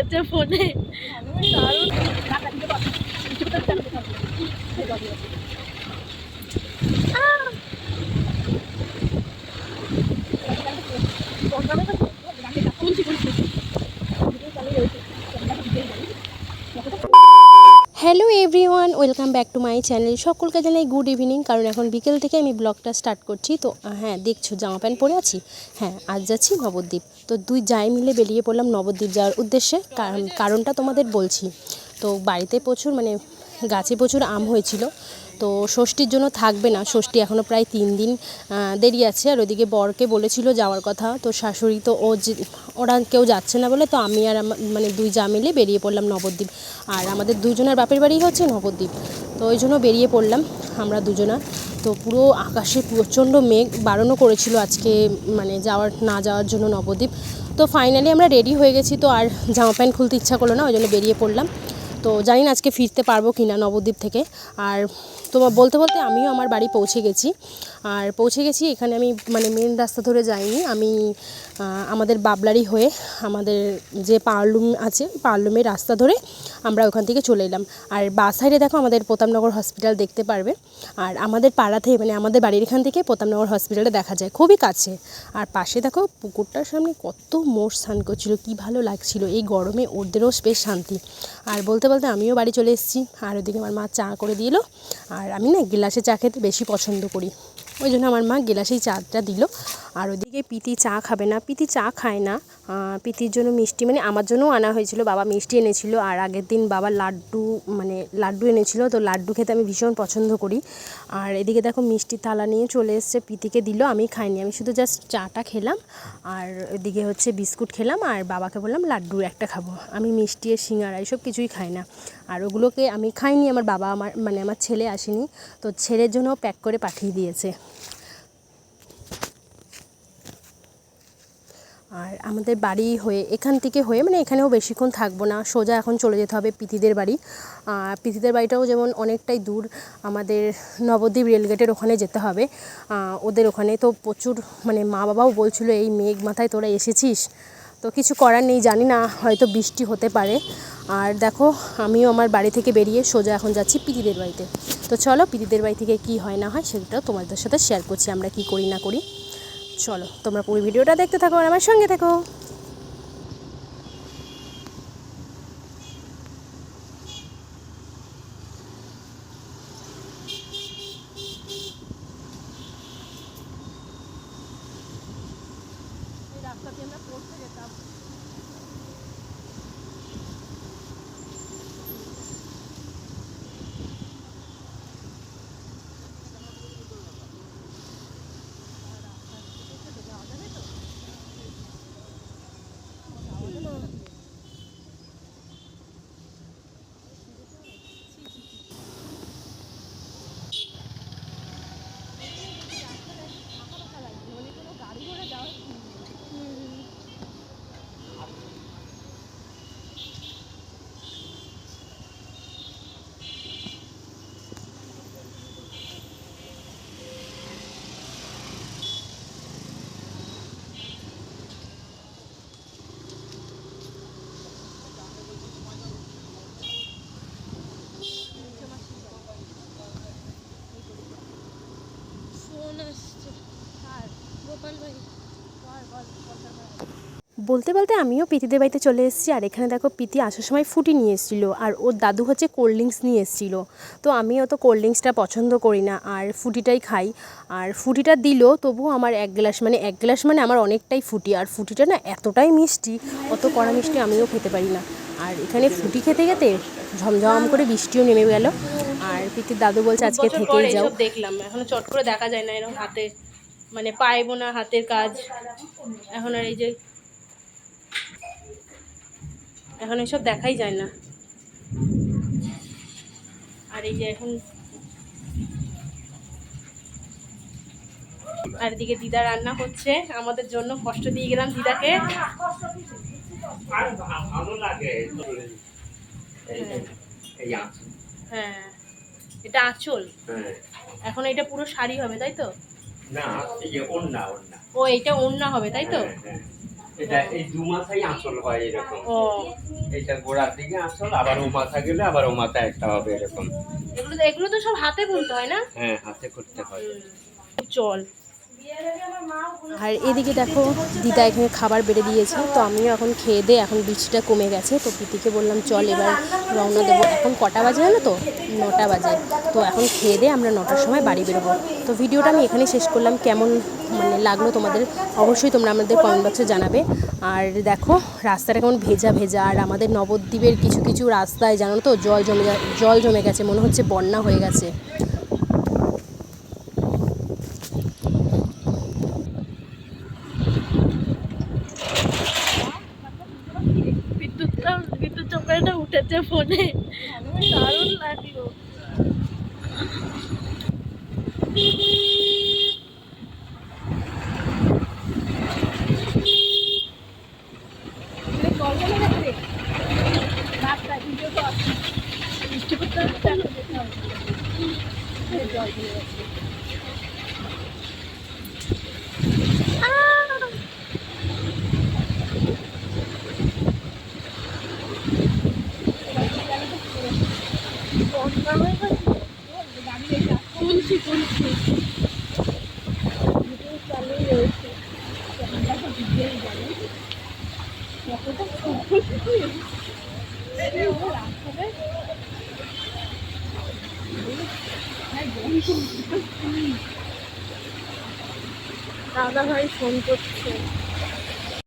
হচ্ছে ফোনে। Hello everyone, welcome back to my channel. সকলকে জানাই গুড ইভিনিং, কারণ এখন বিকেল থেকে আমি ব্লগটা স্টার্ট করছি। তো হ্যাঁ, দেখছো জামা প্যান্ট পরে আছি। হ্যাঁ, আজ যাচ্ছি নবদ্বীপ। তো দুই যাই মিলে বেরিয়ে পড়লাম নবদ্বীপ যাওয়ার উদ্দেশ্যে। কারণটা তোমাদের বলছি। তো বাড়িতে প্রচুর গাছে প্রচুর আম হয়েছিল। তো ষষ্ঠীর জন্য থাকবে না, ষষ্ঠী এখনও প্রায় 3 দিন দেরি আছে। আর ওইদিকে বরকে বলেছিল যাওয়ার কথা, তো শাশুড়ি তো ওরা কেউ যাচ্ছে না বলে, তো আমি আর দুই যা মিলে বেরিয়ে পড়লাম নবদ্বীপ। আর আমাদের দুজনের বাপের বাড়ি হচ্ছে নবদ্বীপ, তো ওই জন্য বেরিয়ে পড়লাম আমরা দুজনা। তো পুরো আকাশে প্রচণ্ড মেঘ, বারণও করেছিল আজকে না যাওয়ার জন্য নবদ্বীপ। তো ফাইনালি আমরা রেডি হয়ে গেছি, তো আর জামা প্যান্ট খুলতে ইচ্ছা করলো না, ওই জন্য বেরিয়ে পড়লাম। তো জানি না আজকে ফিরতে পারবো কি না নবদ্বীপ থেকে। আর তোমার বলতে বলতে আমিও আমার বাড়ি পৌঁছে গেছি। এখানে আমি মেন রাস্তা ধরে যাইনি, আমি আমাদের বাবলারি হয়ে আমাদের যে পাওয়ারলুম আছে, পাওয়ারলুমের রাস্তা ধরে আমরা ওখান থেকে চলে এলাম। আর বাস সাইডে দেখো আমাদের প্রতাপনগর হসপিটাল দেখতে পারবে। আর আমাদের পাড়াতে আমাদের বাড়ির এখান থেকে প্রতাপনগর হসপিটালটা দেখা যায়, খুবই কাছে। আর পাশে দেখো পুকুরটার সামনে কত মোষ স্নান করছিল, কি ভালো লাগছিল। এই গরমে ওদেরও বেশ শান্তি। আর বলতে বলতে আমিও বাড়ি চলে এসেছি। আর ওদিকে আমার মা চা করে দিল। আর আমি না গিলাসে চা খেতে বেশি পছন্দ করি, ওই জন্য আমার মা গিলাসেই চাটা দিল। আর ওদিকে প্রীতি চা খাবে না, প্রীতি চা খায় না। প্রীতির জন্য মিষ্টি আমার জন্যও আনা হয়েছিল, বাবা মিষ্টি এনেছিল। আর আগের দিন বাবা লাড্ডু এনেছিল, তো লাড্ডু খেতে আমি ভীষণ পছন্দ করি। আর এদিকে দেখো মিষ্টি থালা নিয়ে চলে এসছে, প্রীতিকে দিল, আমি খাইনি, আমি শুধু জাস্ট চাটা খেলাম। আর এদিকে হচ্ছে বিস্কুট খেলাম, আর বাবাকে বললাম লাড্ডু একটা খাবো। আমি মিষ্টি আর সিঙ্গারা এসব কিছুই খাই না। আর ওগুলোকে আমি খাইনি, আমার বাবা আমার ছেলে আসেনি, তো ছেলের জন্য প্যাক করে পাঠিয়ে দিয়েছে। আর আমাদের বাড়ি হয়ে এখান থেকে হয়ে এখানেও বেশিক্ষণ থাকবো না, সোজা এখন চলে যেতে হবে প্রীতিদের বাড়ি। প্রীতিদের বাড়িটাও যেমন অনেকটাই দূর, আমাদের নবদ্বীপ রেলগেটের ওখানে যেতে হবে। ওদের ওখানে তো প্রচুর মা বাবাও বলছিল এই মেঘ মাথায় তোরা এসেছিস, তো কিছু করার নেই, জানি না হয়তো বৃষ্টি হতে পারে। আর দেখো আমিও আমার বাড়ি থেকে বেরিয়ে সোজা এখন যাচ্ছি প্রীতিদের বাড়িতে। তো চলো প্রীতিদের বাড়ি থেকে কী হয় না হয় সেটাও তোমাদের সাথে শেয়ার করছি, আমরা কি করি না করি। চলো তোমরা পুরো ভিডিওটা দেখতে থাকো আর আমার সঙ্গে থাকো। রাস্তাতে আমরা পড়তে যেতাম। বলতে বলতে আমিও প্রীতিদের বাড়িতে চলে এসেছি। আর এখানে দেখো প্রীতি আসার সময় ফুটি নিয়ে এসেছিলো, আর ওর দাদু হচ্ছে কোল্ড ড্রিঙ্কস নিয়ে এসেছিলো। তো আমি অত কোল্ড ড্রিঙ্কসটা পছন্দ করি না, আর ফুটিটাই খাই। আর ফুটিটা দিল, তবুও আমার এক গ্লাস আমার অনেকটাই ফুটি। আর ফুটিটা না এতটাই মিষ্টি, অত কড়া মিষ্টি আমিও খেতে পারি না। আর এখানে ফুটি খেতে খেতে ঝমঝম করে বৃষ্টিও নেমে গেল। আর প্রীতির দাদু বলছে আজকে থেকেই যাও। দেখলাম এখনো চট করে দেখা যায় না, এরকম হাতে পাইবো না, হাতের কাজ এখন। আর এই যে এখন এসব দেখাই যায় না। আর এই যে এখন আর এদিকে দিদা রান্না করছে আমাদের জন্য, কষ্ট দিয়ে গেলাম দিদাকে। হ্যাঁ, এটা আঁচল। এখন এটা পুরো শাড়ি হবে তাই তো? না, ও এইটা ওড়না হবে তাই তো? এটা এই দু মাথায় আঁচল হয় এরকম। ও এইটা গোড়ার দিকে আঁচল, আবার ও মাথা গেলে আবার ও মাথা একটা হবে এরকম। এগুলো তো সব হাতে বুনতে হয় না? হ্যাঁ, হাতে করতে হয়। চল। আর এদিকে দেখো দিদা এখানে খাবার বেড়ে দিয়েছে, তো আমিও এখন খেয়ে দিয়ে, এখন বৃষ্টিটা কমে গেছে, তো প্রীতিকে বললাম চল এবার রওনা দেবো। এখন কটা বাজে জানো তো? 9টা বাজে। তো এখন খেয়ে দিয়ে আমরা 9টার সময় বাড়ি বেরোবো। তো ভিডিওটা আমি এখানেই শেষ করলাম। কেমন মানে লাগলো তোমাদের অবশ্যই তোমরা আমাদের কমেন্ট বক্সে জানাবে। আর দেখো রাস্তাটা কেমন ভেজা ভেজা, আর আমাদের নবদ্বীপের কিছু কিছু রাস্তায় জানো তো জল জমে গেছে, মনে হচ্ছে বন্যা হয়ে গেছে। বিদ্যুৎ চমকাটা উঠেছে ফোনে, দারুণ লাগলো। দাদা ভাই ফোন করছে।